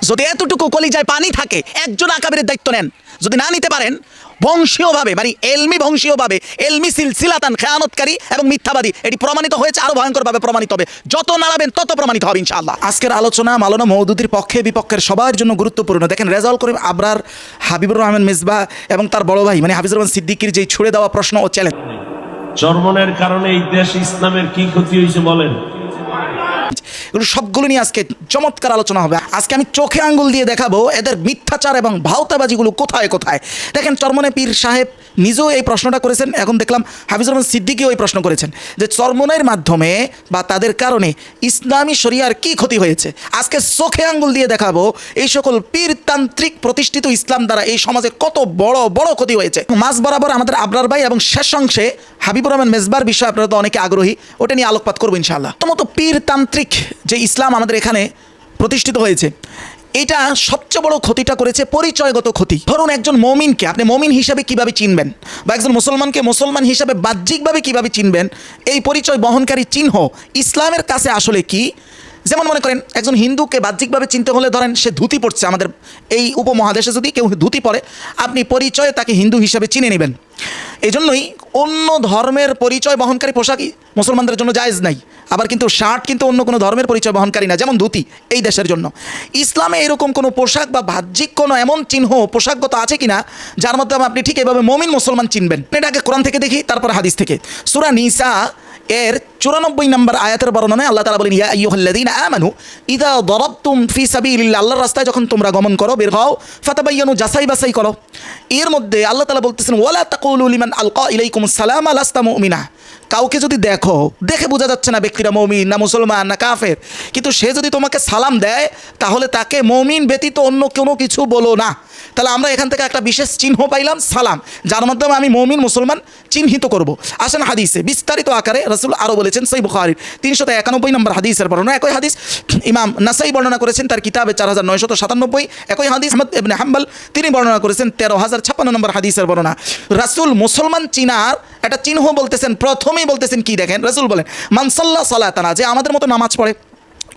যদি এতটুকু কলিজায় পানি থাকে একজন আকাবিরের দায়িত্ব নেন, যদি না নিতে পারেন বংশীয়ভাবে মানে এলমি বংশীয়ভাবে এলমি সিলসিলাতান খেয়ানতকারী এবং মিথ্যাবাদী এটি প্রমাণিত হয়েছে, আরো ভয়ঙ্করভাবে প্রমাণিত হবে। যত নাড়াবেন তত প্রমাণিত হবে ইনশাআল্লাহ। আজকের আলোচনা মাওলানা মওদুদীর পক্ষে বিপক্ষের সবার জন্য গুরুত্বপূর্ণ। দেখেন রেজাউল করিম আবরার, হাবিবুর রহমান মেজবা এবং তার বড় ভাই মানে হাফিজুর রহমান সিদ্দিকীর যে ছুড়ে দেওয়া প্রশ্ন ও চ্যালেঞ্জ, চরমনের কারণে এই দেশ ইসলামের কি ক্ষতি হয়েছে বলেন? এগুলো সবগুলো নিয়ে আজকে চমৎকার আলোচনা হবে। আজকে আমি চোখে আঙ্গুল দিয়ে দেখাবো এদের মিথ্যাচার এবং ভাওতাবাজিগুলো কোথায় কোথায়। দেখেন চরমনে পীর সাহেব নিজেও এই প্রশ্নটা করেছেন, এখন দেখলাম হাফিজুর রহমান সিদ্দিকীও এই প্রশ্ন করেছেন যে চরমনের মাধ্যমে বা তাদের কারণে ইসলামী শরিয়ার কি ক্ষতি হয়েছে। আজকে চোখে আঙ্গুল দিয়ে দেখাবো এই সকল পীরতান্ত্রিক প্রতিষ্ঠিত ইসলাম দ্বারা এই সমাজে কত বড় বড় ক্ষতি হয়েছে। মাঝ বরাবর আমাদের আবরার ভাই এবং শেষ অংশে হাবিবুর রহমান মেজবার বিষয়ে আপনারা তো অনেকে আগ্রহী, ওটা নিয়ে আলোকপাত করবো ইনশাআল্লাহ। প্রথমত পীরতান্ত্রিক যে ইসলাম আমাদের এখানে প্রতিষ্ঠিত হয়েছে, এটা সবচেয়ে বড় ক্ষতিটা করেছে পরিচয়গত ক্ষতি। ধরুন একজন মমিনকে আপনি মমিন হিসাবে কিভাবে চিনবেন, বা একজন মুসলমানকে মুসলমান হিসাবে বাহ্যিকভাবে কিভাবে চিনবেন, এই পরিচয় বহনকারী চিহ্ন ইসলামের কাছে আসলে কি। যেমন মনে করেন একজন হিন্দুকে বাহ্যিকভাবে চিনতে হলে ধরেন সে ধুতি পড়ছে, আমাদের এই উপমহাদেশে যদি কেউ ধুতি পরে আপনি পরিচয়ে তাকে হিন্দু হিসাবে চিনে নেবেন। এই জন্যই অন্য ধর্মের পরিচয় বহনকারী পোশাকই মুসলমানদের জন্য জায়েজ নাই, আবার কিন্তু শার্ট কিন্তু অন্য কোনো ধর্মের পরিচয় বহনকারী না, যেমন ধুতি এই দেশের জন্য। ইসলামে এরকম কোনো পোশাক বা বাহ্যিক কোনো এমন চিহ্ন পোশাকগত আছে কিনা যার মাধ্যমে আপনি ঠিক এভাবে মমিন মুসলমান চিনবেন। এটাকে কোরআন থেকে দেখি, তারপর হাদিস থেকে। সূরা নিসা এর 94 নম্বর আয়াতের বর্ণনায় আল্লাহ তাআলা বলেন, ইয়া আইয়ুহাল্লাযীনা আমানু ইযা দারাবতুম ফি সাবিলিল্লাহ, আল্লাহর রাস্তায় যখন তোমরা গমন করো, বের হও, ফাতাবায়ানু, যাচাই বাছাই করো। এর মধ্যে আল্লাহ তাআলা বলতেছেন, ওয়ালা তাকুলু লিমান আলকা ইলাইকুমুস সালামা লাস্তা মুমিনা। কাউকে যদি দেখে বোঝা যাচ্ছে না ব্যক্তিরা মমিন না মুসলমান না কাফের, কিন্তু সে যদি তোমাকে সালাম দেয় তাহলে তাকে মমিন ব্যতীত অন্য কোনো কিছু বলো না। তাহলে আমরা এখান থেকে একটা বিশেষ চিহ্ন পাইলাম, সালাম, যার মাধ্যমে আমি মমিন মুসলমান চিহ্নিত করব। আসেন হাদিসে বিস্তারিত আকারে রাসূল আরও বলেছেন। সহিহ বুখারীর 391 নম্বর হাদিসের বর্ণনা। একই হাদিস ইমাম নাসাই বর্ণনা করেছেন তার কিতাবে 4997। একই হাদিস আহমদ ইবনে হাম্বল তিনি বর্ণনা করেছেন 13056 নম্বর হাদিসের বর্ণনা। রাসূল মুসলমান চিনার একটা চিহ্ন বলতেছেন, প্রথমেই বলতেছেন কি দেখেন, রাসূল বলেন, মান সাল্লা সালাতানা, যে আমাদের মতো নামাজ পড়ে,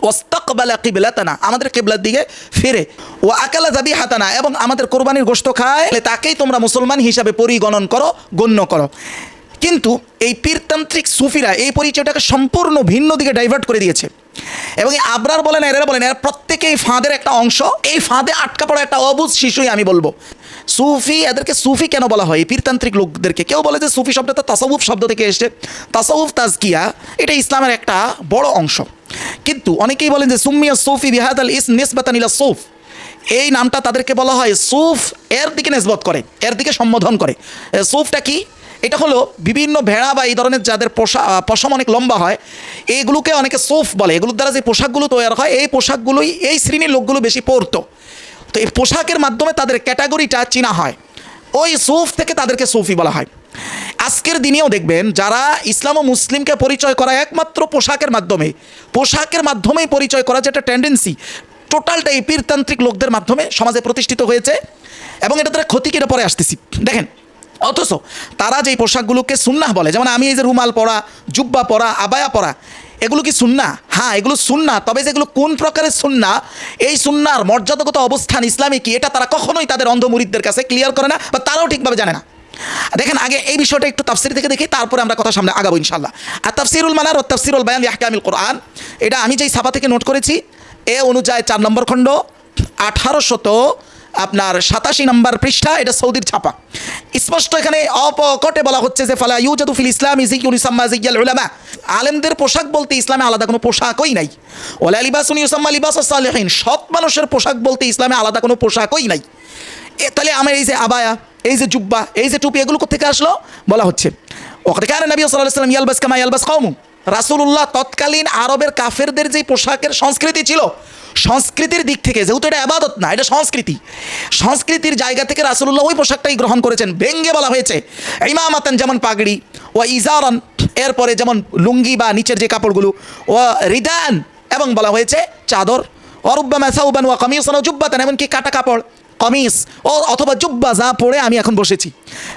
ওয়াস্তাকবালা কিবলাতানা, আমাদের কিবলার দিকে ফিরে, ওয়া আকালা যাবিহাতানা, এবং আমাদের কোরবানির গোশত খায়, তাকেই তোমরা মুসলমান হিসাবে পরিগণন করো, গণ্য করো। কিন্তু এই পীরতান্ত্রিক সুফিরা এই পরিচয়টাকে সম্পূর্ণ ভিন্ন দিকে ডাইভার্ট করে দিয়েছে। এবং এই আবরার বলেন এরা বলেন এরা প্রত্যেকেই ফাঁদের একটা অংশ, এই ফাঁদে আটকা পড়া একটা অবুঝ শিশুই আমি বলবো। সুফি, এদেরকে সুফি কেন বলা হয় এই পীরতান্ত্রিক লোকদেরকে? কেউ বলে যে সুফি শব্দটা তাসাউফ শব্দ থেকে এসেছে, তাসাউফ তাজকিয়া, এটা ইসলামের একটা বড় অংশ। কিন্তু অনেকেই বলেন যে সুম্মিয়া সুফি বিহাদাল ইসম নিসবাতান ইলা সুফ, এই নামটা তাদেরকে বলা হয় সুফ এর দিকে নিসবত করে, এর দিকে সম্বোধন করে। সুফটা কি? এটা হলো বিভিন্ন ভেড়া বা এই ধরনের যাদের পশম অনেক লম্বা হয়, এইগুলোকে অনেকে সুফ বলে। এগুলোর দ্বারা যে পোশাকগুলো তৈরি হয় এই পোশাকগুলোই এই শ্রেণীর লোকগুলো বেশি পরতো। তো এই পোশাকের মাধ্যমে তাদের ক্যাটাগরিটা চিনা হয়, ওই সুফ থেকে তাদেরকে সুফি বলা হয়। আজকের দিনেও দেখবেন যারা ইসলাম ও মুসলিমকে পরিচয় করা একমাত্র পোশাকের মাধ্যমেই পরিচয় করা, যেটা টেন্ডেন্সি টোটালটা এই পীরতান্ত্রিক লোকদের মাধ্যমে সমাজে প্রতিষ্ঠিত হয়েছে। এবং এটা তারা ক্ষতি কেটে পরে আসতেছি দেখেন। অথচ তারা যেই পোশাকগুলোকে সুন্নাহ বলে, যেমন আমি এই যে রুমাল পরা, জুব্বা পরা, আবায়া পরা, এগুলো কি সুন্নাহ? হ্যাঁ, এগুলো সুন্নাহ। তবে যেগুলো কোন প্রকারের সুন্নাহ, এই সুন্নাহর মর্যাদাগত অবস্থান ইসলামে কি, এটা তারা কখনোই তাদের অন্ধ মুরিদদের কাছে ক্লিয়ার করে না, বা তারাও ঠিকভাবে জানে না। দেখেন আগে এই বিষয়টা একটু তাফসীর থেকে দেখি, তারপরে আমরা কথা সামনে আগাবো ইনশাআল্লাহ। আর তাফসীরুল মানার ও তাফসীরুল বায়ান লিআহকামিল কোরআন, এটা আমি যেই ছাপা থেকে নোট করেছি এ অনুযায়ী 4 নম্বর খণ্ড 1887 নম্বর পৃষ্ঠা, এটা সৌদির ছাপা। স্পষ্ট এখানে অপকটে বলা হচ্ছে যে ফালা ইউজাদু ফিল ইসলাম ইযিকুন ইসাম্মা যিয়াল উলামা, আলেমদের পোশাক বলতে ইসলামে আলাদা কোনো পোশাকই নাই। ওয়ালা লিবাসুন ইউসাম্মা লিবাসুস সালিহিন, সৎ মানুষের পোশাক বলতে ইসলামে আলাদা কোনো পোশাকই নাই। তাহলে আমার এই যে আবায়া, এই যে জুব্বা, এই যে টুপি, এগুলো কোথা থেকে আসলো? বলা হচ্ছে ওয়াকাদ কানা নবী সাল্লাল্লাহু আলাইহি ওয়াসাল্লাম ইয়ালবাস কামা ইয়ালবাস কওমু, রাসূলুল্লাহ তৎকালীন আরবের কাফেরদের যে পোশাকের সংস্কৃতি ছিল, সংস্কৃতির দিক থেকে, যেহেতু এটা ইবাদত না, এটা সংস্কৃতির জায়গা থেকে রাসূলুল্লাহ ওই পোশাকটাই গ্রহণ করেছেন। ভেঙ্গে বলা হয়েছে ইমামাতান, যেমন পাগড়ি, ও ইজারান, এরপরে যেমন লুঙ্গি বা নিচের যে কাপড়গুলো, ও রিদান, এবং বলা হয়েছে চাদর, অরুব্বামা সাউবান ওয়া কামিসান ওয়া জুব্বাতান, এমনকি কাটা কাপড় কমিস ও অথবা জুব্বা যা পরে আমি এখন বসেছি।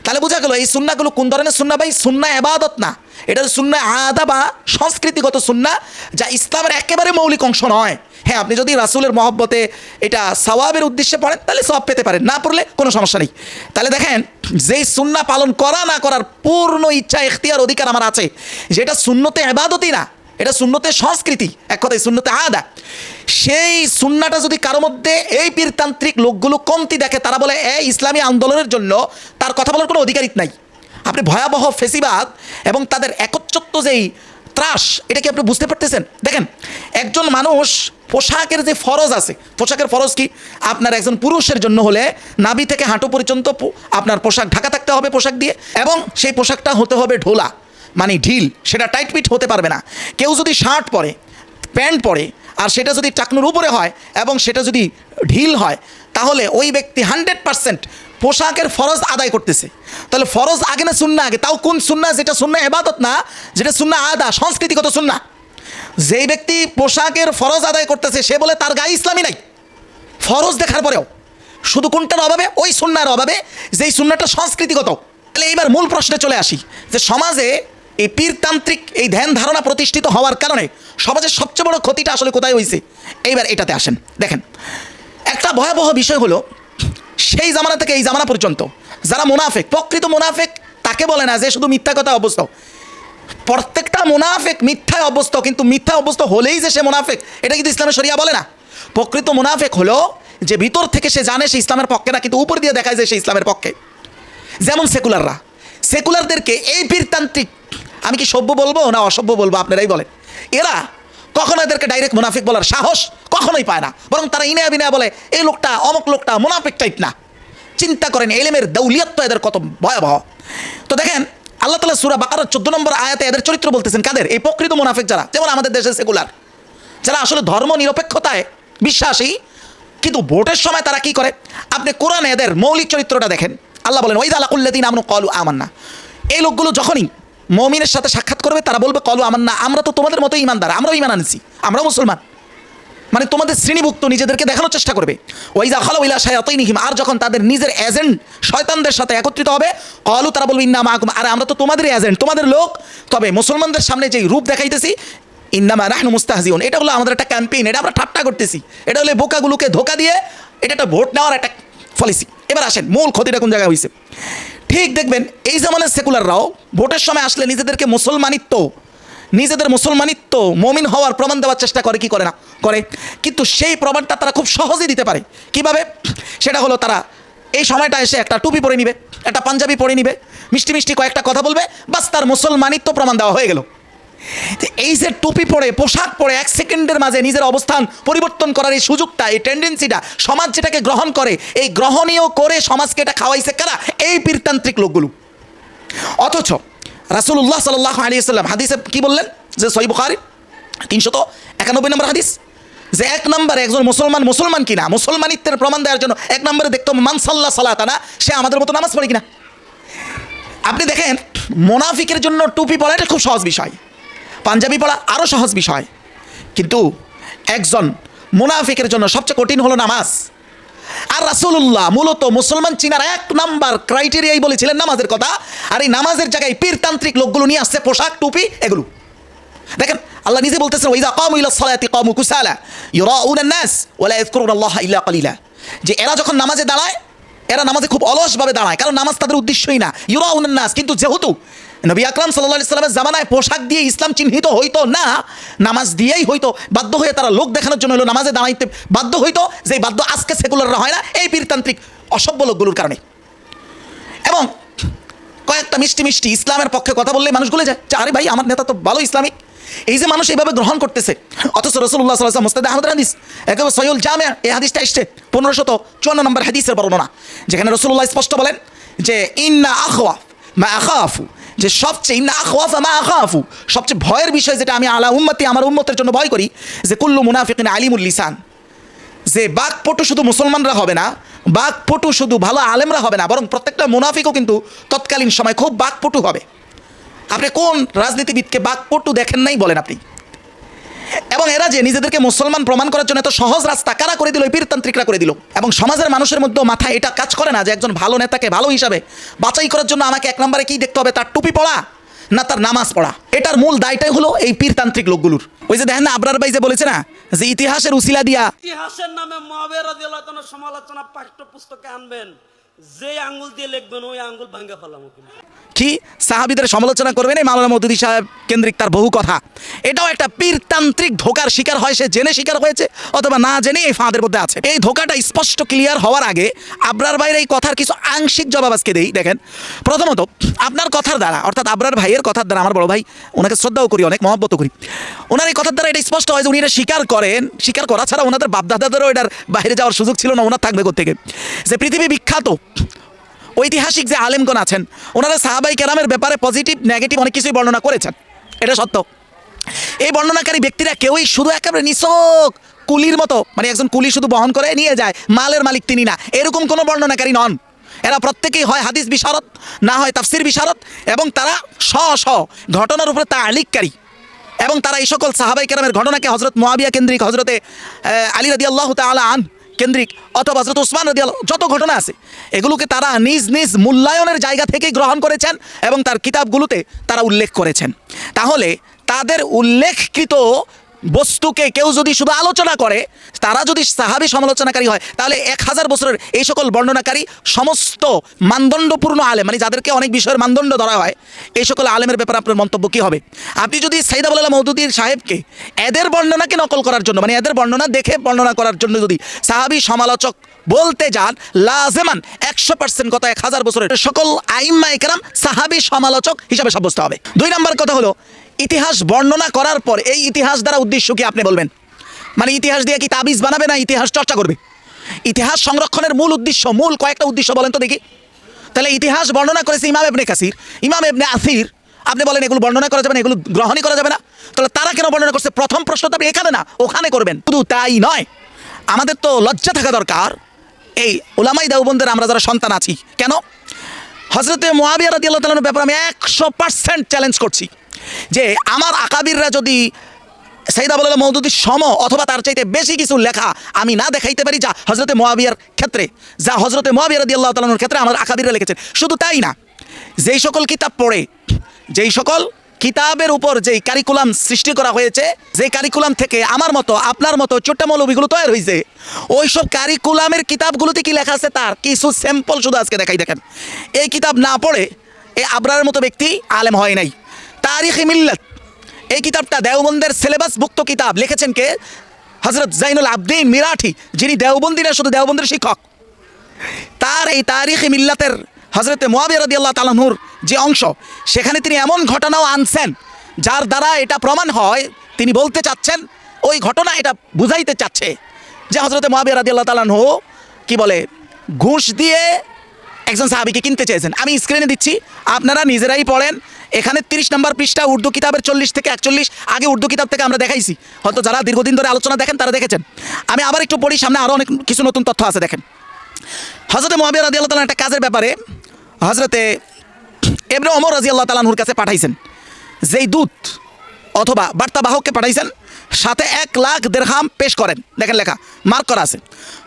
তাহলে বোঝা গেল এই সুন্নাগুলো কোন ধরনের সুন্না ভাই? সুন্না ইবাদত না, এটা সুন্না আদা বা সংস্কৃতিগত সুন্না, যা ইসলামের একেবারে মৌলিক অংশ নয়। হ্যাঁ, আপনি যদি রাসূলের মহব্বতে এটা সওয়াবের উদ্দেশ্যে পড়েন তাহলে সওয়াব পেতে পারেন, না পড়লে কোনো সমস্যা নেই। তাহলে দেখেন, যেই সুন্না পালন করা না করার পূর্ণ ইচ্ছা, ইখতিয়ার, অধিকার আমার আছে, যেটা সুন্নতে ইবাদতই না, এটা সুন্নতে সংস্কৃতি, এক কথায় সুন্নতে আদা, সেই সুন্নাটা যদি কারো মধ্যে এই পীরতান্ত্রিক লোকগুলো কমতি দেখে, তারা বলে ইসলামী আন্দোলনের জন্য তার কথা বলার কোনো অধিকারই নাই। আপনি ভয়াবহ ফেসিবাদ এবং তাদের একচ্ছত্ব যেই ত্রাস, এটা কি আপনি বুঝতে পারতেছেন? দেখেন, একজন মানুষ পোশাকের যে ফরজ আছে, পোশাকের ফরজ কি? আপনার একজন পুরুষের জন্য হলে নাভি থেকে হাঁটু পর্যন্ত আপনার পোশাক ঢাকা থাকতে হবে পোশাক দিয়ে, এবং সেই পোশাকটা হতে হবে ঢোলা, মানে ঢিল, সেটা টাইট ফিট হতে পারবে না। কেউ যদি শার্ট পরে, প্যান্ট পরে, আর সেটা যদি টাকনুর উপরে হয় এবং সেটা যদি ঢিল হয়, তাহলে ওই ব্যক্তি 100% পোশাকের ফরজ আদায় করতেছে। তাহলে ফরজ আগে না সুন্না আগে? তাও কোন সুন্না? যেটা সুন্না ইবাদত না, যেটা সুন্না আদা, সংস্কৃতিগত সুন্না। যেই ব্যক্তি পোশাকের ফরজ আদায় করতেছে সে বলে তার গায়ে ইসলামী নাই, ফরজ দেখার পরেও। শুধু কোনটার অভাবে? ওই সুন্নার অভাবে, যেই সুন্নাটা সংস্কৃতিগত। তাহলে এইবার মূল প্রশ্নে চলে আসি, যে সমাজে এই পীরতান্ত্রিক এই ধ্যান ধারণা প্রতিষ্ঠিত হওয়ার কারণে সমাজের সবচেয়ে বড় ক্ষতিটা আসলে কোথায় হয়েছে? এইবার এটাতে আসেন। দেখেন, একটা ভয়াবহ বিষয় হলো, সেই জামানা থেকে এই জামানা পর্যন্ত যারা মুনাফিক, প্রকৃত মুনাফিক তাকে বলে না যে শুধু মিথ্যা কথা অভ্যস্ত। প্রত্যেকটা মুনাফিক মিথ্যায় অভ্যস্ত, কিন্তু মিথ্যা অভ্যস্ত হলেই যে সে মুনাফিক, এটা কিন্তু ইসলামের শরিয়া বলে না। প্রকৃত মুনাফিক হলো যে ভিতর থেকে সে জানে সে ইসলামের পক্ষে না, কিন্তু উপর দিয়ে দেখায় যে সে ইসলামের পক্ষে। যেমন সেকুলাররা, সেকুলারদেরকে এই পীরতান্ত্রিক, আমি কি সভ্য বলবো না অসভ্য বলবো আপনারাই বলেন, এরা কখনো এদেরকে ডাইরেক্ট মুনাফিক বলার সাহস কখনোই পায় না, বরং তারা ইনে বিনা বলে এই লোকটা অমুক লোকটা মুনাফিক টাইপ না। চিন্তা করেন এলেমের দৌলিয়াত তো এদের কত ভয়াবহ। তো দেখেন, আল্লাহ তাআলা সূরা বাকারার 14 নম্বর আয়াতে এদের চরিত্র বলতেছেন। কাদের? এই প্রকৃত মুনাফিক যারা, যেমন আমাদের দেশের সেকুলার, যারা আসলে ধর্ম নিরপেক্ষতায় বিশ্বাসী, কিন্তু ভোটের সময় তারা কি করে? আপনি কোরআনে এদের মৌলিক চরিত্রটা দেখেন। আল্লাহ বলেন, ওয়াইযা লাকুল্লাযীনা আমানু ক্বালু আমান্না। এই লোকগুলো যখনই মুমিনের সাথে সাক্ষাৎ করবে তারা বলবে ক্বালু আমান্না, আমরা তো তোমাদের মতো ঈমানদার, আমরাও ঈমান আনছি, আমরাও মুসলমান, মানে তোমাদের শ্রেণীভুক্ত নিজেদেরকে দেখানোর চেষ্টা করবে। ওয়াইযা খালাউ ইলা শায়াতিনহিম, আর যখন তাদের নিজের এজেন্ট শয়তানদের সাথে একত্রিত হবে, ক্বালু, তারা বলবে ইন্না মাআকুম, আরে আমরা তো তোমাদেরই এজেন্ট, তোমাদের লোক, তবে মুসলমানদের সামনে যেই রূপ দেখাইতেছি, ইন্নামা নাহনু মুস্তাহজিউন, এটা হলো আমাদের একটা ক্যাম্পেইন, এটা আমরা ঠাট্টা করতেছি, এটা হলো বোকাগুলোকে ধোকা দিয়ে এটা একটা ভোট নেওয়ার একটা পলিসি। এবার আসেন মূল ক্ষতিটা কোন জায়গায় হয়েছে। ঠিক দেখবেন, এই জামানের সেকুলাররাও ভোটের সময় আসলে নিজেদেরকে নিজেদের মুসলমানিত্ব মমিন হওয়ার প্রমাণ দেওয়ার চেষ্টা করে, কি করে না করে, কিন্তু সেই প্রমাণটা তারা খুব সহজেই দিতে পারে। কিভাবে? সেটা হলো তারা এই সময়টা এসে একটা টুপি পরে নিবে, একটা পাঞ্জাবি পরে নিবে, মিষ্টি মিষ্টি কয়েকটা কথা বলবে, বাস তার মুসলমানিত্ব প্রমাণ দেওয়া হয়ে গেল। এই যে টুপি পরে, পোশাক পরে 1 সেকেন্ডের মাঝে নিজের অবস্থান পরিবর্তন করার এই সুযোগটা, এই টেন্ডেন্সিটা সমাজ যেটাকে গ্রহণ করে, এই গ্রহণীয় করে সমাজকে এটা খাওয়াইছে কারা? এই পীরতান্ত্রিক লোকগুলো। অথচ রাসূলুল্লাহ সাল্লাল্লাহু আলাইহি ওয়াসাল্লাম হাদিসে কি বললেন? যে সহিহ বুখারী 391 নম্বর হাদিস, যে 1 নম্বরে একজন মুসলমান কিনা, মুসলমানিত্বের প্রমাণ দেওয়ার জন্য 1 নম্বরে দেখতে হবে মান সাল্লা সালাতানা, সে আমাদের মতো নামাজ পড়ে কিনা। আপনি দেখেন, মুনাফিকের জন্য টুপি পরা এটা খুব সহজ বিষয়, পাঞ্জাবি পরা আরও সহজ বিষয়, কিন্তু একজন মুনাফিকের জন্য সবচেয়ে কঠিন হলো নামাজ। আর রাসূলুল্লাহ মূলত মুসলমান চিনার 1 নাম্বার ক্রাইটেরিয়াই বলেছিলেন নামাজের কথা, আর এই নামাজের জায়গায় পীরতান্ত্রিক লোকগুলো নিয়ে আসছে পোশাক, টুপি, এগুলো। দেখেন, আল্লাহ নিজে বলতেছেন, ওয়াইযা কামু ইলাস সালাতি কামু কুসালা ইউরাউনান নাস ওয়া লা ইয়াযকুরুনাল্লাহা ইল্লা কালিলা, যে এরা যখন নামাজে দাঁড়ায়, এরা নামাজে খুব অলসভাবে দাঁড়ায়, কারণ নামাজ তাদের উদ্দেশ্যই না। ইউরাউনান নাস, কিন্তু যেহেতু নবী আকরাম সাল্লাল্লাহু আলাইহি সাল্লামের জামানায় পোশাক দিয়ে ইসলাম চিহ্নিত হইতো না, নামাজ দিয়েই হইতো, বাধ্য হয়ে তারা লোক দেখানোর জন্য হলো নামাজে দাঁড়াইতে বাধ্য হইতো, যেই বাধ্য আজকে সেকুলাররা হয় না এই পীরতান্ত্রিক অসভ্য লোকগুলোর কারণে। এবং কয়েকটা মিষ্টি ইসলামের পক্ষে কথা বললে মানুষ ভুলে যায় যে আরে ভাই আমার নেতা তো ভালো ইসলামিক, এই যে মানুষ এইভাবে গ্রহণ করতেছে। অথচ রাসূলুল্লাহ সাল্লাল্লাহু আলাইহি ওয়াসাল্লাম মুসনাদে আহমদ হাদিস, একেবারে সহিহুল জামি', এই হাদিসটা আসছে 1554 নম্বর হাদিসের বর্ণনা, যেখানে রাসূলুল্লাহ স্পষ্ট বলেন যে ইন্না আখওয়াফ মা আখাফু, যে সবচেয়ে ইন্না আখওয়াফা মা আখাফু, সবচেয়ে ভয়ের বিষয় যেটা আমি আলা উম্মতি, আমার উম্মতের জন্য ভয় করি, যে কুল্লু মুনাফিকিন আলিমুল লিসান, যে বাকপটু শুধু মুসলমানরা হবে না, বাকপটু শুধু ভালো আলেমরা হবে না, বরং প্রত্যেকটা মুনাফিকও কিন্তু তৎকালীন সময় খুব বাকপটু হবে। আপনি কোন রাজনীতিবিদকে বাকপটু দেখেন নাই বলেন আপনি? এবং এরা যে নিজেদেরকে মুসলমান প্রমাণ করার জন্য এত সহজ রাস্তা কারা করে দিল, এই পীরতান্ত্রিকরা করে দিল। এবং সমাজের মানুষের মধ্যে মাথায় এটা কাজ করে না যে একজন ভালো নেতাকে ভালো হিসাবে বাছাই করার জন্য আমাকে এক নম্বরে কি দেখতে হবে, তার টুপি পড়া না তার নামাজ পড়া। এটার মূল দায়টাই হলো এই পীরতান্ত্রিক লোকগুলোর। ওই যে দেখেন না আবরার ভাই যে বলেছে না যে ইতিহাসের উসিলা দিয়া, ইতিহাসের নামে মুআবিয়া রাদিয়াল্লাহু তাআলার সমালোচনা পাঠ্যপুস্তকে আনবেন, যে আঙ্গুল দিয়ে লিখবেন ওই আঙ্গুল ভাঙা ফেলাম। কি সাহাবীদের সমালোচনা করবেন এই মাওলানা মওদুদী সাহেব কেন্দ্রিক তার বহু কথা। এটাও একটা পীরতান্ত্রিক ধোকার শিকার হয়, সে জেনে শিকার হয়েছে অথবা না জেনে এই ফাঁদের মধ্যে আছে। এই ধোকাটা স্পষ্ট ক্লিয়ার হওয়ার আগে আবরার ভাইয়ের এই কথার কিছু আংশিক জবাব আজকে দেই। দেখেন, প্রথমত আপনার কথার দ্বারা, অর্থাৎ আবরার ভাইয়ের কথার দ্বারা, আমার বড় ভাই ওনাকে শ্রদ্ধাও করি, অনেক মহব্বত করি, ওনার এই কথার দ্বারা এটা স্পষ্ট হয় যে উনি এটা স্বীকার করেন। স্বীকার করা ছাড়া ওনাদের বাপদাদাদেরও এটার বাইরে যাওয়ার সুযোগ ছিল না, ওনার থাকবে কোত্থেকে, যে পৃথিবী বিখ্যাত ঐতিহাসিক যে আলেমগণ আছেন ওনারা সাহাবাই কেরামের ব্যাপারে পজিটিভ নেগেটিভ অনেক কিছুই বর্ণনা করেছেন, এটা সত্য। এই বর্ণনাকারী ব্যক্তিরা কেউই শুধু একেবারে নিছক কুলির মতো, মানে একজন কুলি শুধু বহন করে নিয়ে যায়, মালের মালিক তিনি না, এরকম কোনো বর্ণনাকারী নন। এরা প্রত্যেকেই হয় হাদিস বিশারদ, না হয় তাফসির বিশারদ, এবং তারা স্ব ঘটনার উপরে তালিককারী। এবং তারা এই সকল সাহাবাই কেরামের ঘটনাকে হজরত মুআবিয়া কেন্দ্রিক, হজরতে আলী রাদিয়াল্লাহু তাআলা আন কেন্দ্রিক, অথবা হযরত উসমান রাদিয়াল্লাহু, যত ঘটনা আছে এগুলোকে তারা নিজ নিজ মূল্যায়নের জায়গা থেকেই গ্রহণ করেছেন এবং তার কিতাবগুলোতে তারা উল্লেখ করেছেন। তাহলে তাদের উল্লেখকৃত বস্তুকে কেউ যদি শুধু আলোচনা করে, তারা যদি সাহাবী সমালোচনাকারী হয়, তাহলে 1000 বছরের এই সকল বর্ণনাকারী সমস্ত মানদণ্ডপূর্ণ আলেম, মানে যাদেরকে অনেক বিষয়ের মানদণ্ড ধরা হয়, এই সকল আলেমের ব্যাপারে আপনার মন্তব্য কী হবে? আপনি যদি সাইদ আবুল আলা মওদুদী সাহেবকে এদের বর্ণনাকে নকল করার জন্য, মানে এদের বর্ণনা দেখে বর্ণনা করার জন্য যদি সাহাবী সমালোচক বলতে যান, লাজেমান 100% কথা 1000 বছরের সকল আইম্মায়ে কেরাম সাহাবী সমালোচক হিসাবে সাব্যস্ত হবে। 2 নম্বর কথা হলো, ইতিহাস বর্ণনা করার পর এই ইতিহাস দ্বারা উদ্দেশ্য কি আপনি বলবেন? মানে ইতিহাস দিয়ে কি তাবিজ বানাবে না ইতিহাস চর্চা করবে? ইতিহাস সংরক্ষণের মূল উদ্দেশ্য, মূল কয়েকটা উদ্দেশ্য বলেন তো দেখি। তাহলে ইতিহাস বর্ণনা করেছে ইমাম ইবনে কাসির, ইমাম ইবনে আসির, আপনি বলেন এগুলো বর্ণনা করা যাবে না, এগুলো গ্রহণই করা যাবে না। তাহলে তারা কেন বর্ণনা করছে? প্রথম প্রশ্ন তো আপনি এখানে না ওখানে করবেন। শুধু তাই নয়, আমাদের তো লজ্জা থাকা দরকার এই উলামায়ে দেওবন্দের আমরা যারা সন্তান আছি। কেন? হযরতে মুআবিয়া রাদিয়াল্লাহু তাআলার ব্যাপারে আমি 100% চ্যালেঞ্জ করছি যে আমার আকাবিররা যদি সাইদ আবুল আলা মওদুদীর সম অথবা তার চাইতে বেশি কিছু লেখা আমি না দেখাইতে পারি, যা হযরতে মুআবিয়ার ক্ষেত্রে, যা হযরতে মুআবিয়া রাদিয়াল্লাহু তাআলার ক্ষেত্রে আমার আকাবিররা লিখেছেন। শুধু তাই না, যেই সকল কিতাব পড়ে, যেই সকল কিতাবের উপর যেই কারিকুলাম সৃষ্টি করা হয়েছে, যেই কারিকুলাম থেকে আমার মতো আপনার মতো ছোট্ট মৌলবীগুলো তৈরি হয়েছে, ওই সব কারিকুলামের কিতাবগুলোতে কি লেখা আছে তার কিছু স্যাম্পল শুধু আজকে দেখাই। দেখেন, এই কিতাব না পড়ে এই আবরারের মতো ব্যক্তি আলেম হয় নাই। তারিখ-ই মিল্লাত, এই কিতাবটা দেওবন্দের সিলেবাসভুক্ত কিতাব, লিখেছেন কে? হযরত জাইনুল আবদিন মিরাঠি, যিনি দেওবন্দি না শুধু দেওবন্দের শিক্ষক। তার এই তারিখ-ই মিল্লাতের হযরতে মুআবিয়া রাদিয়াল্লাহু তাআলা আনহুর যে অংশ, সেখানে তিনি এমন ঘটনাও আনছেন যার দ্বারা এটা প্রমাণ হয় তিনি বলতে চাচ্ছেন, ওই ঘটনা এটা বুঝাইতে চাচ্ছে যে হযরতে মুআবিয়া রাদিয়াল্লাহু তাআলা আনহু কি বলে, ঘুষ দিয়ে একজন সাহাবীকে কিনতে চেয়েছেন। আমি স্ক্রিনে দিচ্ছি, আপনারা নিজেরাই পড়েন। এখানে 30 নম্বর পৃষ্ঠা উর্দু কিতাবের 40 থেকে 41, আগে উর্দু কিতাব থেকে আমরা দেখাইছি, হয়তো যারা দীর্ঘদিন ধরে আলোচনা দেখেন তারা দেখেছেন। আমি আবার একটু পড়ি, সামনে আরও অনেক কিছু নতুন তথ্য আছে। দেখেন, হযরতে মুআবিয়া রাদিয়াল্লাহু তাআলা একটা কাজের ব্যাপারে হযরতে ইবনে ওমর রাদিয়াল্লাহু তাআলা আনহুর কাছে পাঠাইছেন, যেই দূত অথবা বার্তাবাহককে পাঠাইছেন, সাথে 1 লাখ দিরহাম পেশ করেন। দেখেন লেখা, মার্ক করা আছে।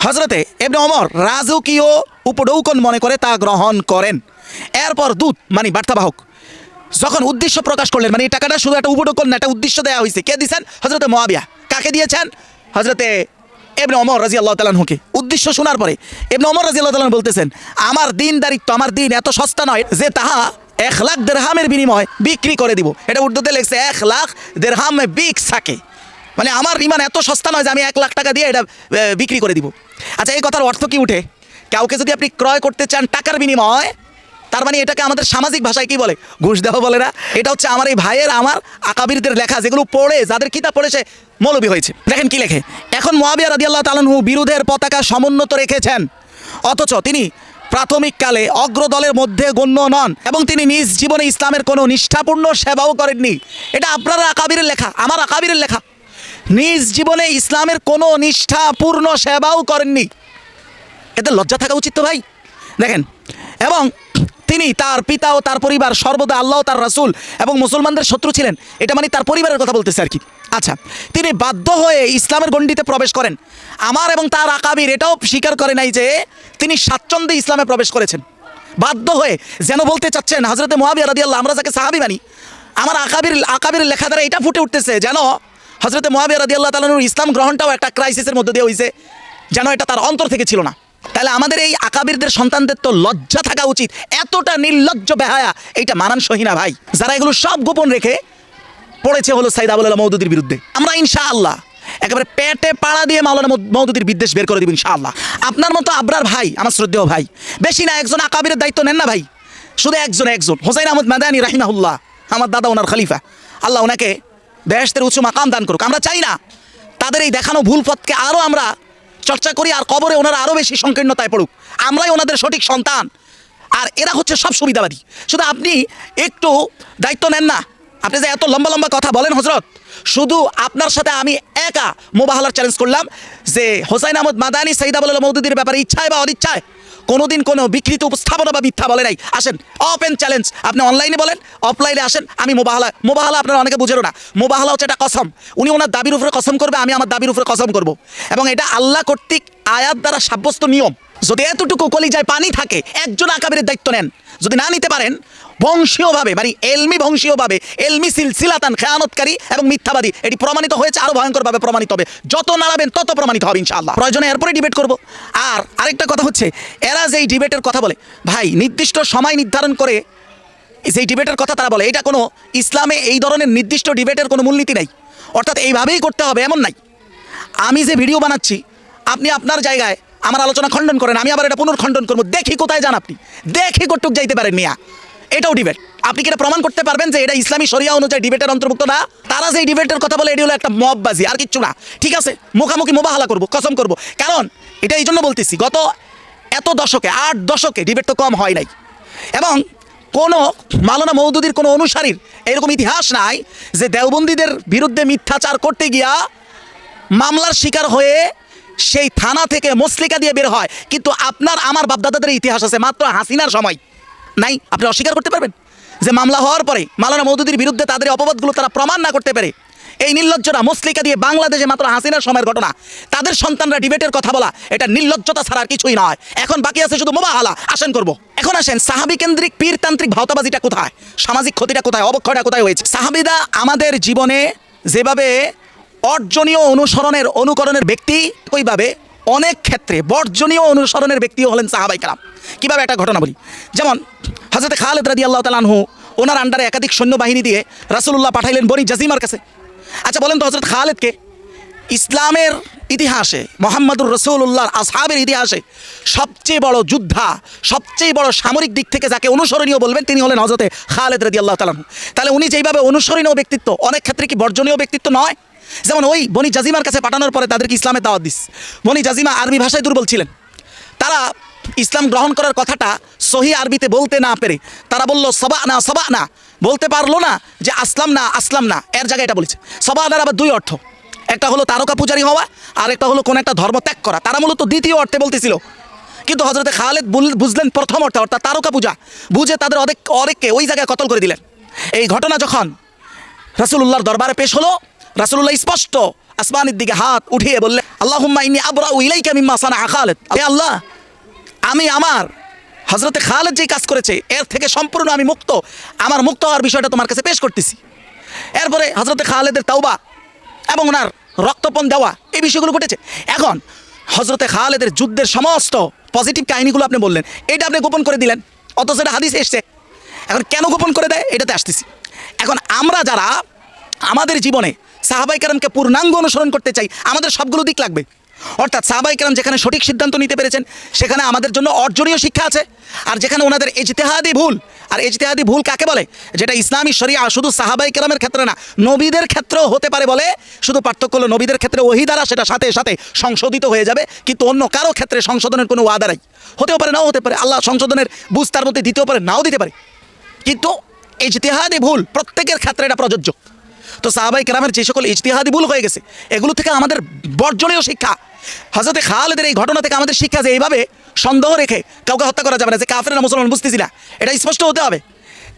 হযরতে ইবনে ওমর রাজকীয় উপঢৌকন মনে করে তা গ্রহণ করেন। এরপর দূত মানে বার্তাবাহক যখন উদ্দেশ্য প্রকাশ করলেন, মানে এই টাকাটা শুধু একটা উপঢৌকন না, একটা উদ্দেশ্য দেওয়া হয়েছে। কে দিয়েছেন? হযরতে মুআবিয়া। কাকে দিয়েছেন? হযরতে ইবনে ওমর রাদিয়াল্লাহু তাআলা আনহুকে। উদ্দেশ্য শোনার পরে ইবনে ওমর রাদিয়াল্লাহু তাআলা বলতেছেন, আমার দিনদারিত্ব, আমার দিন এত সস্তা নয় যে তাহা 1 লাখ দিরহামের বিনিময়ে বিক্রি করে দিব। এটা উর্দুতে লেখছে 1 লাখ দিরহামে বিক সাকে, মানে আমার ইমান এত সস্তা নয় যে আমি 1 লাখ টাকা দিয়ে এটা বিক্রি করে দিব। আচ্ছা, এই কথার অর্থ কি উঠে? কাউকে যদি আপনি ক্রয় করতে চান টাকার বিনিময়ে, তার মানে এটাকে আমাদের সামাজিক ভাষায় কি বলে? ঘুষ দেওয়া বলে না। এটা হচ্ছে আমার এই ভাইয়ের, আমার আকাবিরদের লেখা, যেগুলো পড়ে, যাদের কিতাব পড়ে সে মৌলবী হয়েছে। দেখেন কি লেখে, এখন মুআবিয়া রাদিয়াল্লাহু তাআলা আনহু বিরোধের পতাকা সমুন্নত রেখেছেন, অথচ তিনি প্রাথমিককালে অগ্রদলের মধ্যে গণ্য নন এবং তিনি নিজ জীবনে ইসলামের কোনো নিষ্ঠাপূর্ণ সেবাও করেননি। এটা আপনারা আকাবিরের লেখা, আমার আকাবিরের লেখা। নিজ জীবনে ইসলামের কোনো নিষ্ঠাপূর্ণ সেবাও করেননি। এতে লজ্জা থাকা উচিত তো ভাই। দেখেন, এবং তিনি তার পিতা ও তার পরিবার সর্বদা আল্লাহ তার রাসূল এবং মুসলমানদের শত্রু ছিলেন, এটা মানে তার পরিবারের কথা বলতেছে আর কি। আচ্ছা, তিনি বাধ্য হয়ে ইসলামের গণ্ডিতে প্রবেশ করেন। আমার এবং তার আকাবির এটাও স্বীকার করে নাই যে তিনি স্বাচ্ছন্দ্যে ইসলামে প্রবেশ করেছেন, বাধ্য হয়ে। যেন বলতে চাচ্ছেন হযরতে মুআবিয়া রাদিয়াল্লাহু, আমরা যাকে সাহাবী মানি, আমার আকাবির লেখা দ্বারা এটা ফুটে উঠতেছে যেন হযরতে মুআবিয়া রাদিয়াল্লাহু তাআলা ইসলাম গ্রহণটাও একটা ক্রাইসিসের মধ্যে দিয়ে হয়েছে, যেন এটা তার অন্তর থেকে ছিল না। তাহলে আমাদের এই আকাবিরদের সন্তানদের তো লজ্জা থাকা উচিত, এতটা নির্লজ্জ বেহায়া এইটা মানানসই না ভাই, যারা এগুলো সব গোপন রেখে পড়েছে হলো সাইদ আবুল আলা মওদুদীর বিরুদ্ধে। আমরা ইনশাআল্লাহ একেবারে পেটে পাড়া দিয়ে মাওলানা মওদুদীর বিদ্বেষ বের করে দিব ইনশাআল্লাহ। আপনার মতো আবরার ভাই, আমার শ্রদ্ধেয় ভাই, বেশি না একজন আকাবিরের দায়িত্ব নেন না ভাই, শুধু একজন হোসাইন আহমদ মাদানী রাহিমাহুল্লাহ, আমার দাদা ওনার খলিফা, আল্লাহ ওনাকে বেহেশতের উচ্চ মাকাম দান করুক। আমরা চাই না তাদের এই দেখানো ভুল পথকে আরও আমরা চর্চা করি আর কবরে ওনারা আরও বেশি সংকীর্ণতায় পড়ুক, আমরাই ওনাদের সঠিক সন্তান। আর এরা হচ্ছে সব সুবিধাবাদী। শুধু আপনি একটু দায়িত্ব নেন না, আপনি যে এত লম্বা লম্বা কথা বলেন হযরত, শুধু আপনার সাথে আমি একা মোবাহালার চ্যালেঞ্জ করলাম যে হোসাইন আহমদ মাদানী সাইদ আবুল আলা মওদুদীর ব্যাপারে ইচ্ছায় বা অনিচ্ছায় কোনোদিন কোনো বিকৃত উপস্থাপনা বা মিথ্যা বলে নাই। আসেন, ওপেন চ্যালেঞ্জ, আপনি অনলাইনে বলেন, অফলাইনে আসেন, আমি মোবাহালা আপনারা অনেকে বুঝেরও না, মোবাহালা হচ্ছে একটা কসম। উনি ওনার দাবির উপরে কসম করবে, আমি আমার দাবির উপরে কসম করব, এবং এটা আল্লাহ কর্তৃক আয়াত দ্বারা সাব্যস্ত নিয়ম। যদি এতটুকু কলিজায় পানি থাকে, একজন আকাবিরের দায়িত্ব নেন। যদি না নিতে পারেন, বংশীয়ভাবে মানে বংশীয়ভাবে এলমি সিলসিলাতান খেয়ানতকারী এবং মিথ্যাবাদী, এটি প্রমাণিত হয়েছে, আরও ভয়ঙ্করভাবে প্রমাণিত হবে। যত নাড়াবেন তত প্রমাণিত হবে ইনশাআল্লাহ। প্রয়োজনে এরপরে ডিবেট করব। আর আরেকটা কথা হচ্ছে, এরা যেই ডিবেটের কথা বলে ভাই, নির্দিষ্ট সময় নির্ধারণ করে যেই ডিবেটের কথা তারা বলে, এটা কোনো ইসলামে এই ধরনের নির্দিষ্ট ডিবেটের কোনো মূলনীতি নাই, অর্থাৎ এইভাবেই করতে হবে এমন নাই। আমি যে ভিডিও বানাচ্ছি, আপনি আপনার জায়গায় আমার আলোচনা খণ্ডন করেন, আমি আবার এটা পুনর্খণ্ডন করবো, দেখি কোথায় যান আপনি, দেখি কতটুক যাইতে পারেন মিয়া, এটাও ডিবেট। আপনি কি এটা প্রমাণ করতে পারবেন যে এটা ইসলামী শরিয়া অনুযায়ী ডিবেটের অন্তর্ভুক্ত না? তারা যে ডিবেটের কথা বলে, এটি হলো একটা মববাজি, আর কিচ্ছু না। ঠিক আছে, মুখামুখি মোবাহালা করবো, কসম করবো, কারণ এটা এই জন্য বলতেছি, গত এত দশকে 8 দশকে ডিবেট তো কম হয় নাই, এবং কোনো মাওলানা মওদুদীর কোনো অনুসারীর এরকম ইতিহাস নাই যে দেওবন্দীদের বিরুদ্ধে মিথ্যাচার করতে গিয়া মামলার শিকার হয়ে সেই থানা থেকে মুসলিকা দিয়ে বের হয়। কিন্তু আপনার আমার বাপদাদাদের ইতিহাস আছে, মাত্র হাসিনার সময় নাই। আপনি অস্বীকার করতে পারবেন যে মামলা হওয়ার পরে মাওলানা মওদুদীর বিরুদ্ধে তাদের অপবাদগুলো তারা প্রমাণ না করতে পারে? এই নির্লজ্জরা মুসলিকা দিয়ে বাংলাদেশে মাত্র হাসিনার সময়ের ঘটনা, তাদের সন্তানরা ডিবেটের কথা বলা, এটা নির্লজ্জতা ছাড়া আর কিছুই নয়। এখন বাকি আছে শুধু মোবাহালা। আসেন করব। এখন আসেন, সাহাবী কেন্দ্রিক পীরতান্ত্রিক ভাওতাবাজিটা কোথায়, সামাজিক ক্ষতিটা কোথায়, অবক্ষয়টা কোথায় হয়েছে? সাহাবীরা আমাদের জীবনে যেভাবে অর্জনীয় অনুকরণের ব্যক্তি, ওইভাবে অনেক ক্ষেত্রে বর্জনীয় অনুসরণের ব্যক্তিও হলেন সাহাবায়ে কেরাম। কীভাবে একটা ঘটনা বলি, যেমন হযরতে খালেদ রাদিয়াল্লাহু তাআলা আনহু, ওনার আন্ডারে একাধিক সৈন্যবাহিনী দিয়ে রাসূলুল্লাহ পাঠাইলেন বনি জাজিমার কাছে। আচ্ছা বলেন তো, হযরত খালেদকে ইসলামের ইতিহাসে, মুহাম্মদুর রাসূলুল্লাহর আসহাবের ইতিহাসে সবচেয়ে বড় যোদ্ধা, সবচেয়ে বড় সামরিক দিক থেকে যাকে অনুসরণীয় বলবেন, তিনি হলেন হযরতে খালেদ রাদিয়াল্লাহু তাআলা আনহু। তাহলে উনি যেইভাবে অনুসরণীয় ব্যক্তিত্ব, অনেক ক্ষেত্রে কি বর্জনীয় ব্যক্তিত্ব নয়? যেমন ওই বনি জাজিমার কাছে পাঠানোর পরে তাদেরকে ইসলামের দাওয়াত দিস। বনি জাজিমা আরবি ভাষায় দুর্বল ছিলেন, তারা ইসলাম গ্রহণ করার কথাটা সহি আরবিতে বলতে না পেরে তারা বলল সবা না, বলতে পারলো না যে আসলাম না, এর জায়গায় এটা বলেছে। সবানার আবার 2 অর্থ, একটা হলো তারকা পূজারী হওয়া, আর একটা হলো কোন একটা ধর্ম ত্যাগ করা। তারা মূলত দ্বিতীয় অর্থে বলতেছিল, কিন্তু হযরতে খালেদ বুঝলেন প্রথম অর্থে, অর্থাৎ তারকা পূজা, বুঝে তাদের অনেককে ওই জায়গায় কতল করে দিলেন। এই ঘটনা যখন রাসূলুল্লাহর দরবারে পেশ হলো, রাসূলুল্লাহ স্পষ্ট আসমানের দিকে হাত উঠিয়ে বললেন, আল্লাহুম্মা ইন্নী আবরাউ ইলাইকা মিম্মা সানাআ খালেদ, হে আল্লাহ, আমি আমার হযরতে খালেদ যেই কাজ করেছে এর থেকে সম্পূর্ণ আমি মুক্ত, আমার মুক্ত হওয়ার বিষয়টা তোমার কাছে পেশ করতেছি। এরপরে হযরতে খালেদের তাওবা এবং ওনার রক্তপণ দেওয়া, এই বিষয়গুলো ঘটেছে। এখন হযরতে খালেদের যুদ্ধের সমস্ত পজিটিভ কাহিনীগুলো আপনি বললেন, এটা আপনি গোপন করে দিলেন, অথচ এটা হাদিসে এসছে। এখন কেন গোপন করে দেয়, এটাতে আসতেছি। এখন আমরা যারা আমাদের জীবনে সাহাবায়ে কেরামকে পূর্ণাঙ্গ অনুসরণ করতে চাই, আমাদের সবগুলো দিক লাগবে। অর্থাৎ সাহাবায়ে কেরাম যেখানে সঠিক সিদ্ধান্ত নিতে পেরেছেন, সেখানে আমাদের জন্য অর্জনীয় শিক্ষা আছে। আর যেখানে ওনাদের ইজতিহাদি ভুল, আর ইজতিহাদি ভুল কাকে বলে, যেটা ইসলামী শরিয়া শুধু সাহাবায়ে কেরামের ক্ষেত্রে না, নবীদের ক্ষেত্রেও হতে পারে বলে, শুধু পার্থক্য হলো নবীদের ক্ষেত্রে ওহী দ্বারা সেটা সাথে সাথে সংশোধিত হয়ে যাবে, কিন্তু অন্য কারো ক্ষেত্রে সংশোধনের কোনো ওয়াদা নাই। হতেও পারে, নাও হতে পারে, আল্লাহ সংশোধনের বুঝ তার মধ্যে দিতেও পারে, নাও দিতে পারে, কিন্তু ইজতিহাদি ভুল প্রত্যেকের ক্ষেত্রে এটা প্রযোজ্য। তো সাহাবায়ে কেরামের যে সকল ইজতিহাদি ভুল হয়ে গেছে, এগুলো থেকে আমাদের বর্জনীয় শিক্ষা, হযরতে খালেদের এই ঘটনা থেকে আমাদের শিক্ষা যে এইভাবে সন্দেহ রেখে কাউকে হত্যা করা যাবে না, যে কাফের না মুসলমান বুঝতেছি না, এটা স্পষ্ট হতে হবে।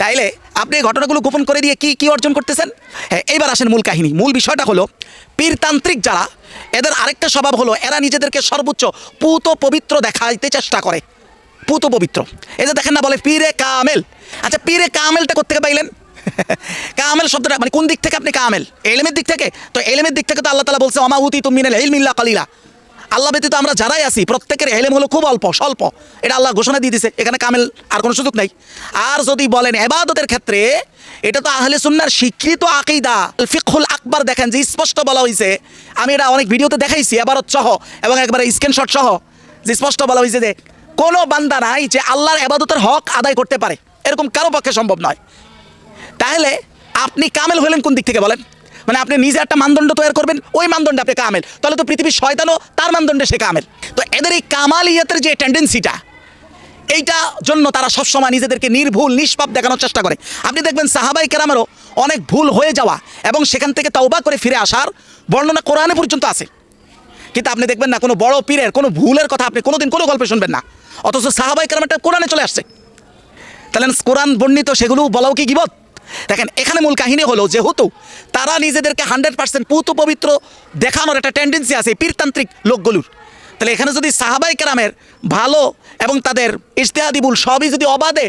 তাইলে আপনি এই ঘটনাগুলো গোপন করে দিয়ে কি অর্জন করতেছেন? হ্যাঁ, এইবার আসেন মূল কাহিনী। মূল বিষয়টা হলো পীরতান্ত্রিক যারা, এদের আরেকটা স্বভাব হলো এরা নিজেদেরকে সর্বোচ্চ পুত পবিত্র দেখাইতে চেষ্টা করে। পুত পবিত্র, এই যে দেখেন না বলে পীরে কামেল। আচ্ছা, পীরে কামেলটা কোত্থেকে পাইলেন? কামেল শব্দটা মানে কোন দিক থেকে আপনি কামেল? এলেমের দিক থেকে। তো এলেমের দিক থেকে তো আল্লাহ তাআলা বলছে ওমা উতিতুম মিনাল ইলমি ইল্লা কালিলা। আল্লাহ ব্যতীত আমরা যারাই আছি প্রত্যেকের এলেম হলো খুব অল্প স্বল্প, এটা আল্লাহ ঘোষণা দিয়ে দিছে। এখানে কামেল আর কোনো সুযোগ নাই। আর যদি বলেন ইবাদতের ক্ষেত্রে, এটা তো আহলে সুন্নাহর স্বীকৃত আকীদা ফিকহুল আকবার, দেখেন যে স্পষ্ট বলা হয়েছে। আমি এটা অনেক ভিডিওতে দেখাইছি এবারত সহ এবং একবারে স্ক্রিনশট সহ, যে স্পষ্ট বলা হয়েছে যে কোনো বান্দা নাই যে আল্লাহর ইবাদতের হক আদায় করতে পারে, এরকম কারো পক্ষে সম্ভব নয়। তাহলে আপনি কামেল হলেন কোন দিক থেকে বলেন? মানে আপনি নিজে একটা মানদণ্ড তৈরি করবেন, ওই মানদণ্ডে আপনি কামেল, তাহলে তো পৃথিবীর শয়তানও তার মানদণ্ডে সে কামেল। তো এদের এই কামালিয়াতের যে টেন্ডেন্সিটা, এইটা জন্য তারা সবসময় নিজেদেরকে নির্ভুল নিষ্পাপ দেখানোর চেষ্টা করে। আপনি দেখবেন সাহাবাই কেরামেরও অনেক ভুল হয়ে যাওয়া এবং সেখান থেকে তওবা করে ফিরে আসার বর্ণনা কোরআনে পর্যন্ত আছে। কিন্তু আপনি দেখবেন না কোনো বড় পীরের কোনো ভুলের কথা আপনি কোনোদিন কোনো গল্পে শুনবেন না, অথচ সাহাবাই কেরামেরটা কোরআনে চলে আসছে। তাহলে কোরআন বর্ণিত সেগুলো বলাও কি গীবত? দেখেন এখানে মূল কাহিনী হলো, যেহেতু তারা নিজেদেরকে 100% পুত পবিত্র দেখানোর একটা টেন্ডেন্সি আছে পীরতান্ত্রিক লোকগুলোর, তাহলে এখানে যদি সাহাবাই কেরামের ভালো এবং তাদের ইজতিহাদি ভুল সবই যদি অবাধে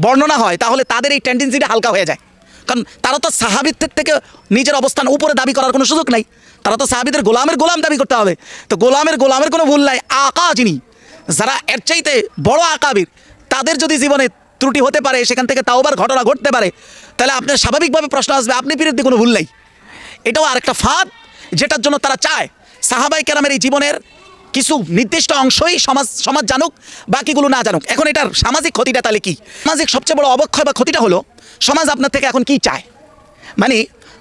বর্ণনা হয়, তাহলে তাদের এই টেন্ডেন্সিটা হালকা হয়ে যায়। কারণ তারা তো সাহাবিদের থেকে নিজের অবস্থান উপরে দাবি করার কোনো সুযোগ নাই, তারা তো সাহাবিদের গোলাম দাবি করতে হবে। তো গোলামের কোনো ভুল নাই। আকা যিনি, যারা এর চাইতে বড় আকাবির, তাদের যদি জীবনে ত্রুটি হতে পারে, সেখান থেকে তাওবার ঘটনা ঘটতে পারে, তাহলে আপনার স্বাভাবিকভাবে প্রশ্ন আসবে আপনি পীরের দিকে কোনো ভুল নাই। এটাও আরেকটা ফাঁদ, যেটার জন্য তারা চায় সাহাবাই কেরামের এই জীবনের কিছু নির্দিষ্ট অংশই সমাজ জানুক, বাকিগুলো না জানুক। এখন এটার সামাজিক ক্ষতিটা তাহলে কি? সামাজিক সবচেয়ে বড় অবক্ষয় বা ক্ষতিটা হলো, সমাজ আপনার থেকে এখন কি চায়? মানে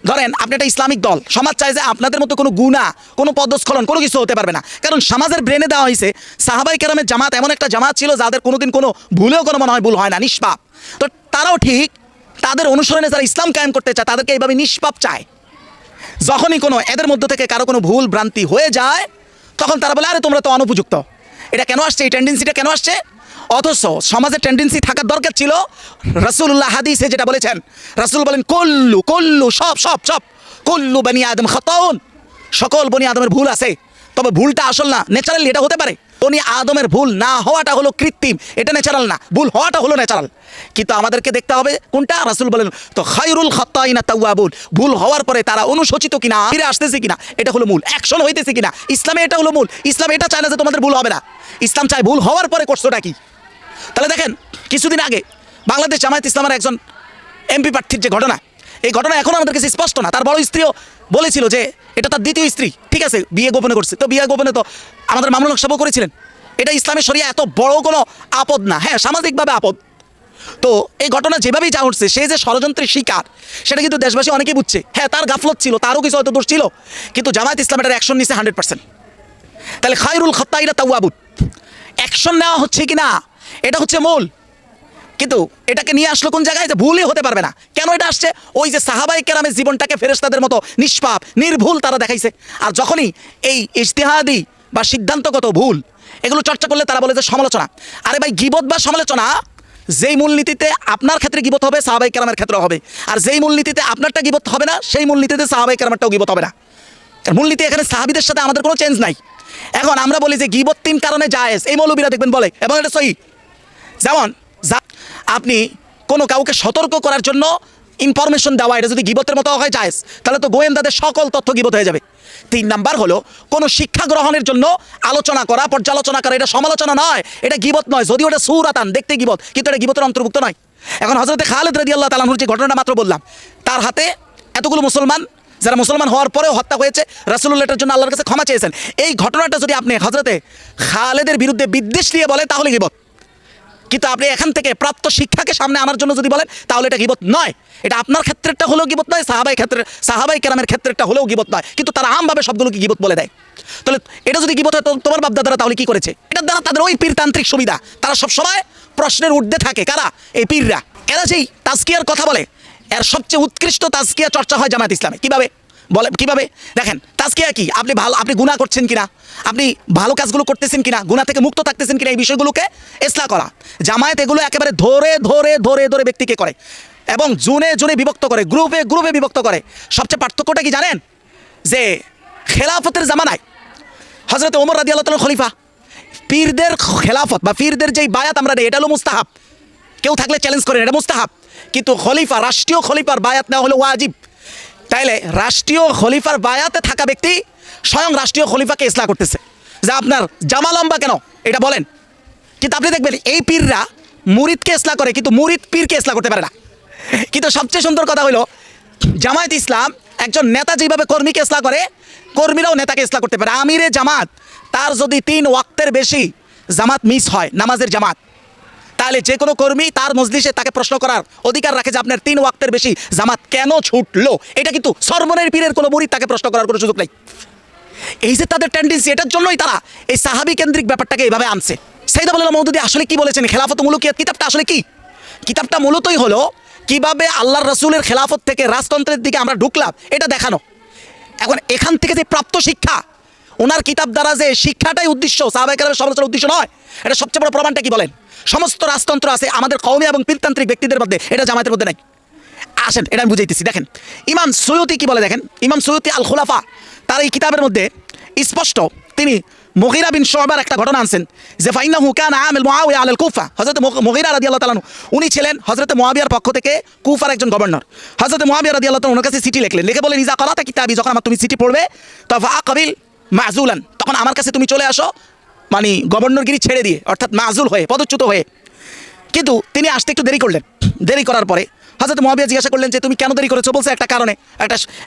ধরেন আপনি একটা ইসলামিক দল, সমাজ চায় যে আপনাদের মতো কোনো গুনাহ, কোনো পদস্খলন, কোনো কিছু হতে পারবে না। কারণ সমাজের ব্রেনে দেওয়া হয়েছে সাহাবাই কেরামের জামাত এমন একটা জামাত ছিল যাদের কোনোদিন কোনো ভুলেও কোনো মনে হয় ভুল হয় না, নিষ্পাপ। তো তারাও ঠিক তাদের অনুসরণে যারা ইসলাম কায়েম করতে চায় তাদেরকে এইভাবে নিষ্পাপ চায়। যখনই কোনো এদের মধ্য থেকে কারো কোনো ভুল ভ্রান্তি হয়ে যায়, তখন তারা বলে আরে তোমরা তো অনুপযুক্ত। এটা কেন আসছে? এই টেন্ডেন্সিটা কেন আসছে? অথচ সমাজের টেন্ডেন্সি থাকার দরকার ছিল রাসূলুল্লাহ হাদিসে যেটা বলেছেন, রাসূল বলেন কল্লু সব কল্লু বনি আদম খাতাউন, সকল বনি আদমের ভুল আছে, তবে ভুলটা আসল না, ন্যাচারালি এটা হতে পারে। বনি আদমের ভুল না হওয়াটা হলো কৃত্রিম, এটা ন্যাচারাল না, ভুল হওয়াটা হলো ন্যাচারাল। কিন্তু আমাদেরকে দেখতে হবে কোনটা। রাসূল বলেন তো খায়রুল খাত্তাইনা তাওয়াবুন, ভুল হওয়ার পরে তারা অনুশোচিত কিনা, ফিরে আসতেছে কিনা, এটা হলো মূল। অ্যাকশন হইতেছে কিনা, ইসলামে এটা হলো মূল। ইসলাম এটা চায় না যে তোমাদের ভুল হবে না, ইসলাম চায় ভুল হওয়ার পরে করছোটা কি। তাহলে দেখেন কিছুদিন আগে বাংলাদেশ জামায়াত ইসলামের একজন এমপি প্রার্থীর যে ঘটনা, এই ঘটনা এখন আমাদের কাছে স্পষ্ট না। তার বড় স্ত্রীও বলেছিল যে এটা তার দ্বিতীয় স্ত্রী, ঠিক আছে, বিয়ে গোপনে করছে। তো বিয়ে গোপনে তো আমাদের মামুনুল হক সাহেবও করেছিলেন। এটা ইসলামের শরিয়া এত বড় কোনো আপদ না, হ্যাঁ সামাজিকভাবে আপদ। তো এই ঘটনা যেভাবেই যা উঠছে, সে যে ষড়যন্ত্রের শিকার সেটা কিন্তু দেশবাসী অনেকেই বুঝছে। হ্যাঁ তার গাফলত ছিল, তারও কিছু হয়তো দোষ ছিল, কিন্তু জামায়াত ইসলাম এটার অ্যাকশন নিচ্ছে 100%। তাহলে খায়রুল খাত্তাইনা তাওয়াবুন, অ্যাকশন নেওয়া হচ্ছে কি না, এটা হচ্ছে মূল। কিন্তু এটাকে নিয়ে আসলো কোন জায়গায়, যে ভুলই হতে পারবে না। কেন এটা আসছে? ওই যে সাহাবাই কেরামের জীবনটাকে ফেরেশতাদের মতো নিষ্পাপ নির্ভুল তারা দেখাইছে। আর যখনই এই ইজতিহাদি বা সিদ্ধান্তগত ভুল এগুলো চর্চা করলে তারা বলে যে সমালোচনা। আরে ভাই, গীবত বা সমালোচনা যেই মূলনীতিতে আপনার ক্ষেত্রে গীবত হবে, সাহাবাই কেরামের ক্ষেত্রেও হবে। আর যেই মূলনীতিতে আপনারটা গীবত হবে না, সেই মূলনীতিতে সাহাবাই কেরামেরটাও গীবত হবে না। মূলনীতি এখানে সাহাবীদের সাথে আমাদের কোনো চেঞ্জ নাই। এখন আমরা বলি যে গীবত 3 কারণে জায়েজ, এই মৌলবীরা দেখবেন বলে, এবং এটা সহি। যেমন আপনি কোনো কাউকে সতর্ক করার জন্য ইনফরমেশন দেওয়া, এটা যদি গীবতের মতো হয় জায়েজ, তাহলে তো গোয়েন্দাদের সকল তথ্য গীবত হয়ে যাবে। 3 নাম্বার হলো কোনো শিক্ষা গ্রহণের জন্য আলোচনা করা, পর্যালোচনা করা, এটা সমালোচনা নয়, এটা গীবত নয়। যদিও এটা সূরাতান, দেখতে গীবত, কিন্তু এটা গীবতের অন্তর্ভুক্ত নয়। এখন হযরতে খালিদ রাদিয়াল্লাহু তাআলা আনহুর যে ঘটনাটা মাত্র বললাম, তার হাতে এতগুলো মুসলমান, যারা মুসলমান হওয়ার পরেও হত্যা হয়েছে, রাসূলুল্লাহ এটার জন্য আল্লাহর কাছে ক্ষমা চেয়েছেন। এই ঘটনাটা যদি আপনি হযরতে খালিদের বিরুদ্ধে বিদ্বেষ নিয়ে বলেন, তাহলে গীবত। কিন্তু আপনি এখান থেকে প্রাপ্ত শিক্ষাকে সামনে আনার জন্য যদি বলেন, তাহলে এটা গীবত নয়। এটা আপনার ক্ষেত্রেরটা হলেও গীবত নয়, সাহাবাই কেরামের ক্ষেত্রেরটা হলেও গীবত নয়, কিন্তু তারা আমভাবে সবগুলোকে গীবত বলে দেয়। তাহলে এটা যদি গীবত হয়, তোমার বাপদাদারা তাহলে কি করেছে? এটার দ্বারা তাদের ওই পীরতান্ত্রিক সুবিধা, তারা সবসময় প্রশ্নের ঊর্ধ্বে থাকে। কারা? এই পীররা। এরা যেই তাজকিয়ার কথা বলে, এর সবচেয়ে উৎকৃষ্ট তাজকিয়া চর্চা হয় জামায়াত ইসলামে। কিভাবে বলে কিভাবে? দেখেন তাজকিয়া কি, আপনি গুনাহ করছেন কিনা, আপনি ভালো কাজগুলো করতেছেন কিনা, গুনাহ থেকে মুক্ত থাকতেছেন কিনা, এই বিষয়গুলোকে ইসলাহ করা। জামায়াত এগুলো একেবারে ধরে ধরে ধরে ধরে ব্যক্তিকে করে এবং জোনে জোনে বিভক্ত করে, গ্রুপে গ্রুপে বিভক্ত করে। সবচেয়ে পার্থক্যটা কি জানেন? যে খেলাফতের জামানায় হযরত ওমর রাদিয়াল্লাহু তাআলা খলিফা, পীরদের খেলাফত বা পীরদের যেই বায়াত আমরা নেই এটা হলো মুস্তাহাব, কেউ থাকলে চ্যালেঞ্জ করেন, এটা মুস্তাহাব। কিন্তু খলিফা, রাষ্ট্রীয় খলিফার বায়াত নেওয়া হলো ওয়াজিব। তাইলে রাষ্ট্রীয় খলিফার বায়াতে থাকা ব্যক্তি স্বয়ং রাষ্ট্রীয় খলিফাকে ইসলাহ করতেছে যে আপনার জামা লম্বা কেন এটা বলেন। কিন্তু আপনি দেখবেন এই পীররা মুরিদকে ইসলাহ করে, কিন্তু মুরিদ পীরকে ইসলাহ করতে পারে না। কিন্তু সবচেয়ে সুন্দর কথা হলো জামায়াত ইসলাম একজন নেতা যেভাবে কর্মীকে ইসলাহ করে, কর্মীরাও নেতাকে ইসলাহ করতে পারে। আমিরে জামাত তার যদি 3 ওয়াক্তের বেশি জামাত মিস হয়, নামাজের জামাত, তাহলে যে কোনো কর্মী তার মজলিসে তাকে প্রশ্ন করার অধিকার রাখে যে আপনার 3 ওয়াক্তের বেশি জামাত কেন ছুটলো। এটা কিন্তু সরমনের পীরের কোনো মুরিদ তাকে প্রশ্ন করার কোনো সুযোগ নেই। এই যে তাদের টেন্ডেন্সি, এটার জন্যই তারা এই সাহাবী কেন্দ্রিক ব্যাপারটাকে এইভাবে আনছে। সাইয়েদ আবদুল্লাহ মওদুদী আসলে কি বলেছেন? খেলাফত মুলুকিয়াত কিতাবটা আসলে কি? কিতাবটা মূলতই হলো কিভাবে আল্লাহর রাসূলের খেলাফত থেকে রাজতন্ত্রের দিকে আমরা ঢুকলাম এটা দেখানো। এখন এখান থেকে যে প্রাপ্ত শিক্ষা, ওনার কিতাব দ্বারা যে শিক্ষাটাই উদ্দেশ্য, সাহাবায়ে কেরামের সমালোচনার উদ্দেশ্য নয়। এটা সবচেয়ে বড় প্রমাণটা কি বলেন? সমস্ত রাজতন্ত্র আছে আমাদের কওমি এবং পীরতান্ত্রিক ব্যক্তিদের মধ্যে, এটা জামায়াতের মধ্যে নাই। আসেন এটা আমি বুঝাইতেছি। দেখেন ইমাম সুয়ুতি কি বলে, দেখেন ইমাম সুয়ুতি আল খুলাফা তার এই কিতাবের মধ্যে স্পষ্ট তিনি মুগীরা বিন শুয়বার একটা ঘটনা আনছেন যে ফাইন্নাহু কানা আমিল মুআবিয়া আলাল কুফা। হযরত মুগীরা রাদিয়াল্লাহু তাআলা উনি ছিলেন হযরত মুআবিয়ার পক্ষ থেকে কুফার একজন গভর্নর। হযরত মুআবিয়া রাদিয়াল্লাহু তাআলা ওনার কাছে চিঠি লিখলেন, লিখে বলেন ইজা ক্বারাতা কিতাবি, যখন তুমি চিঠি পড়বে তফা আকাবিল মাযুলান, তখন আমার কাছে তুমি চলে আসো, মানে গভর্নরগিরি ছেড়ে দিয়ে, অর্থাৎ মাযুল হয়ে, পদচ্যুত হয়ে। কিন্তু তিনি আসতে একটু দেরি করলেন। দেরি করার পরে হযরত মুআবিয়া জিজ্ঞাসা করলেন যে তুমি কেন দেরি করেছো? বলছে একটা কারণে,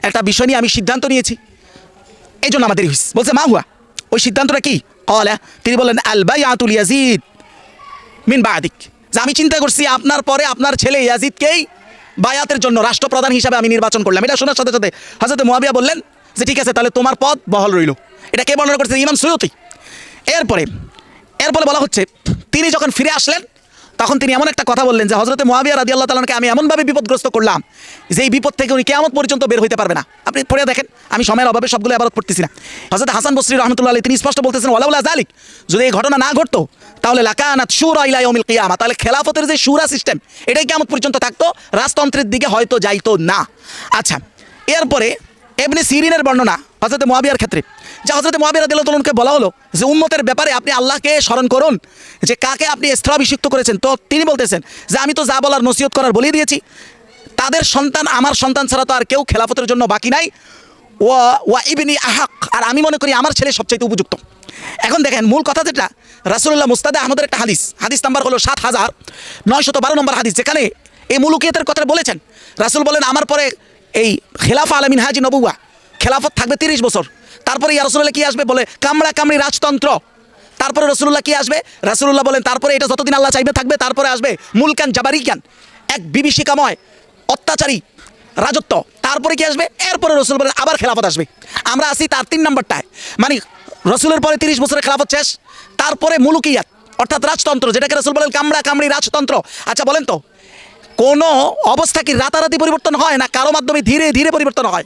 একটা বিষয় নিয়ে আমি সিদ্ধান্ত নিয়েছি, এই জন্য আমার দেরি হয়েছে। বলছে মা হুয়া, ওই সিদ্ধান্তটা কি? ক্বালা, তিনি বললেন আল বাইআতু লিয়াজিদ মিন বাদিক, যে আমি চিন্তা করছি আপনার পরে আপনার ছেলে ইয়াজিদকেই বায়াতের জন্য রাষ্ট্রপ্রধান হিসাবে আমি নির্বাচন করলাম। এটা শোনার সাথে সাথে হযরত মুআবিয়া বললেন যে ঠিক আছে, তাহলে তোমার পদ বহাল রইল। এটা কে বর্ণনা করছেন? ইমাম সুয়ুতি। এরপরে বলা হচ্ছে তিনি যখন ফিরে আসলেন তখন তিনি এমন একটা কথা বললেন যে হযরত মুআবিয়া রাদিয়াল্লাহু তাআলাকে আমি এমনভাবে বিপদগ্রস্ত করলাম যে এই বিপদ থেকে উনি কিয়ামত পর্যন্ত বের হইতে পারবে না। আপনি পড়ে দেখেন, আমি সময়ের অভাবে সবগুলো আবার পড়তেছি না। হযরত হাসান বসরি রাহমাতুল্লাহ আলাইহি তিনি স্পষ্ট বলতেছেন ওয়ালাউলা যালিক, যদি এই ঘটনা না ঘটতো তাহলে লাকানাত শুরা ইলা ইয়াউমিল কিয়ামা, তাহলে খেলাফতের যে শুরা সিস্টেম এটাই কিয়ামত পর্যন্ত থাকতো, রাজতন্ত্রের দিকে হয়তো যাইতো না। আচ্ছা, এরপরে ইবনে সিরিনের বর্ণনা হযরত মুআবিয়ার ক্ষেত্রে, যে হযরত মুআবিয়া রাদিয়াল্লাহু তাআলাকে বলা হলো যে উম্মতের ব্যাপারে আপনি আল্লাহকে স্মরণ করুন যে কাকে আপনি স্থলাভিষিক্ত করেছেন। তো তিনি বলতেছেন যে আমি তো যা বলার নসিহত করার বলেই দিয়েছি, তাদের সন্তান আমার সন্তান ছাড়া তো আর কেউ খেলাফতের জন্য বাকি নাই। ওয়া ইবনি আহাক, আর আমি মনে করি আমার ছেলে সবচাইতে উপযুক্ত। এখন দেখেন মূল কথা যেটা, রাসূলুল্লাহ মুস্তাদে আহমদের একটা হাদিস নাম্বার হলো 7912 নম্বর হাদিস, যেখানে এই মুলুকিয়াতের কথা বলেছেন। রাসূল বলেন আমার পরে এই খেলাফা আলা মিনহাজি নবুওয়া, খেলাফত থাকবে 30 বছর। তারপরে ইয়া রাসূলুল্লাহ কি আসবে? বলে কামড়া কামড়ি রাজতন্ত্র। তারপরে রাসূলুল্লাহ কি আসবে? রাসূলুল্লাহ বলেন তারপরে এটা যতদিন আল্লাহ চাইবে থাকবে। তারপরে আসবে মুলকান জাবারিকান, এক বিভীষিকাময় অত্যাচারী রাজত্ব। তারপরে কি আসবে? এরপরে রাসূল বলেন আবার খেলাফত আসবে। আমরা আছি তার 3 নম্বরটায়, মানে রাসূলের পরে 30 বছরের খেলাফত শেষ, তারপরে মুলুকিয়াত অর্থাৎ রাজতন্ত্র, যেটাকে রাসূল বলেন কামড়া কামড়ি রাজতন্ত্র। আচ্ছা বলেন তো কোনো অবস্থা কি রাতারাতি পরিবর্তন হয়, না কারো মাধ্যমে ধীরে ধীরে পরিবর্তন হয়?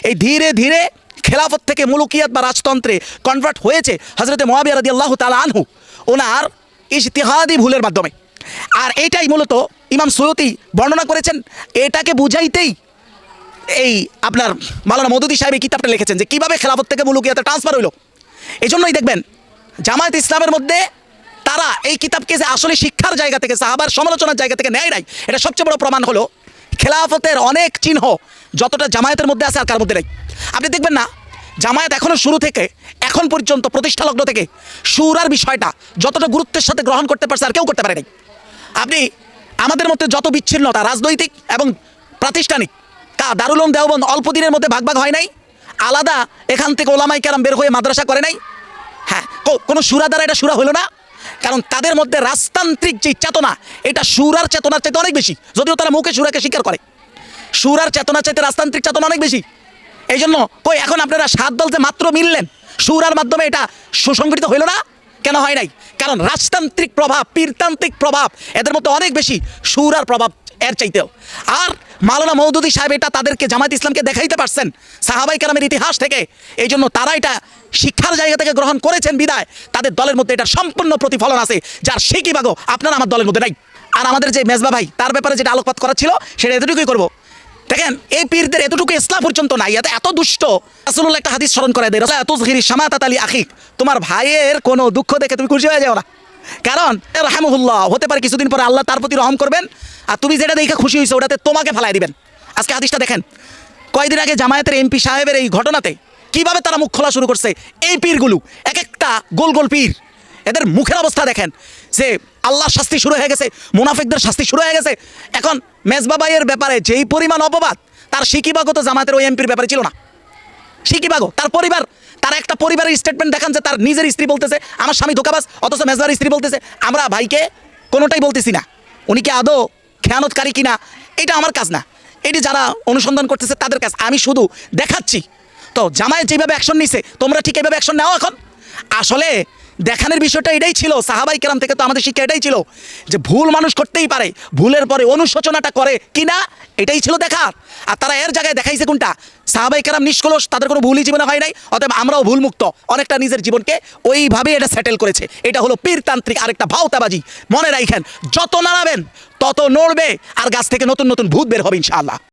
এই ধীরে ধীরে খেলাফত থেকে মুলুকিয়াত বা রাজতন্ত্রে কনভার্ট হয়েছে হযরত মুআবিয়া রাদিয়াল্লাহু তাআলা আনহু ওনার ইজতিহাদি ভুলের মাধ্যমে। আর এটাই মূলত ইমাম সুয়ুতি বর্ণনা করেছেন। এটাকে বুঝাইতেই এই আপনার মাওলানা মওদুদী সাহেব এই কিতাবটা লিখেছেন যে কীভাবে খেলাফত থেকে মুলুকিয়াতে ট্রান্সফার হইল। এই জন্যই দেখবেন জামায়াত ইসলামের মধ্যে তারা এই কিতাবকে যে আসলে শিক্ষার জায়গা থেকে, সাহাবার সমালোচনার জায়গা থেকে নেয় নাই, এটা সবচেয়ে বড় প্রমাণ হলো খেলাফতের অনেক চিহ্ন যতটা জামায়াতের মধ্যে আছে আর কার মধ্যে নেই। আপনি দেখবেন না জামায়াত এখনও শুরু থেকে এখন পর্যন্ত প্রতিষ্ঠা লগ্ন থেকে শুরার বিষয়টা যতটা গুরুত্বের সাথে গ্রহণ করতে পারছে আর কেউ করতে পারে নাই। আপনি আমাদের মধ্যে যত বিচ্ছিন্নতা রাজনৈতিক এবং প্রাতিষ্ঠানিক, দারুল উলুম দেওবন্দ অল্প দিনের মধ্যে ভাগ ভাগ হয় নাই, আলাদা এখান থেকে ওলামায়ে কেরাম বের হয়ে মাদ্রাসা করে নাই। হ্যাঁ, কোনো শুরা দ্বারা এটা শুরা হলো না, কারণ তাদের মধ্যে রাজতান্ত্রিক যে চেতনা এটা শুরার চেতনার চাইতে অনেক বেশি। যদিও তারা মুখে শুরাকে স্বীকার করে, শুরার চেতনার চাইতে রাজতান্ত্রিক চেতনা অনেক বেশি। এই জন্য এখন আপনারা 7 দল যে মাত্র মিললেন শুরার মাধ্যমে, এটা সুসংগঠিত হইল না। কেন হয় নাই? কারণ রাজতান্ত্রিক প্রভাব, পীরতান্ত্রিক প্রভাব এদের মধ্যে অনেক বেশি, শুরার প্রভাব এর চাইতেও। আর মাওলানা মওদুদী সাহেব এটা তাদেরকে জামায়াত ইসলামকে দেখাইতে পারছেন সাহাবাই কেরামের ইতিহাস থেকে, এই জন্য তারা এটা শিক্ষার জায়গা থেকে গ্রহণ করেছেন বিদায় তাদের দলের মধ্যে এটার সম্পূর্ণ প্রতিফলন আছে, যার সেই ভাগও আপনারা আমার দলের মধ্যে নাই। আর আমাদের যে মেজবা ভাই তার ব্যাপারে যেটা আলোকপাত করা ছিল সেটা এতটুকুই করবো। দেখেন এই পীরদের এতটুকু ইসলাম পর্যন্ত নাই, এত দুষ্ট। রাসূলুল্লাহ একটা হাদিস স্মরণ করে দেয়, তুযহিরি শামাতাত আলি আখিক, তোমার ভাইয়ের কোনো দুঃখ দেখে তুমি খুশি হয়ে যাও না, কারণ রাহমাহুল্লাহ হতে পারে কিছুদিন পরে আল্লাহ তার প্রতি রহম করবেন, আর তুমি যেটা দেখে খুশি হয়েছো ওটাতে তোমাকে ফেলাই দিবেন। আজকে হাদিসটা দেখেন, কয়েকদিন আগে জামায়াতের এমপি সাহেবের এই ঘটনাতে কিভাবে তারা মুখ খোলা শুরু করছে। এই পীরগুলো এক একটা গোল গোল পীর, এদের মুখের অবস্থা দেখেন যে আল্লাহর শাস্তি শুরু হয়ে গেছে, মুনাফিকদের শাস্তি শুরু হয়ে গেছে। এখন মেজবা ভাইয়ের ব্যাপারে যেই পরিমাণ অপবাদ, তার সিকিবাগো তো জামাতের ওই এমপির ব্যাপারে ছিল না। সিকিবাগো তার পরিবার, তার একটা পরিবারের স্টেটমেন্ট দেখান যে তার নিজের স্ত্রী বলতেছে আমার স্বামী ধোকাবাজ, অথচ মেজবার স্ত্রী বলতেছে আমরা ভাইকে কোনোটাই বলতেছি না, উনি কি আদৌ খেয়ানতকারী কিনা এটা আমার কাজ না, এটি যারা অনুসন্ধান করতেছে তাদের কাজ, আমি শুধু দেখাচ্ছি। তো জামায়াত যেভাবে অ্যাকশন নিছে তোমরা ঠিক এইভাবে অ্যাকশন নাও। এখন আসলে দেখানোর বিষয়টা এটাই ছিল, সাহাবাই কেরাম থেকে তো আমাদের শিক্ষা এটাই ছিল যে ভুল মানুষ করতেই পারে, ভুলের পরে অনুশোচনাটা করে কিনা এটাই ছিল দেখার। আর তারা এর জায়গায় দেখাইছে কোনটা, সাহাবাই কেরাম নিষ্কলস, তাদের কোনো ভুলই জীবনে হয় নাই, অতএব আমরাও ভুল মুক্ত, অনেকটা নিজের জীবনকে ওইভাবে এটা সেটেল করেছে। এটা হলো পীরতান্ত্রিক আরেকটা ভাওতাবাজি। মনে রাখেন যত নাড়াবেন তত নড়বে, আর গাছ থেকে নতুন নতুন ভূত বের হবে ইনশাআল্লাহ।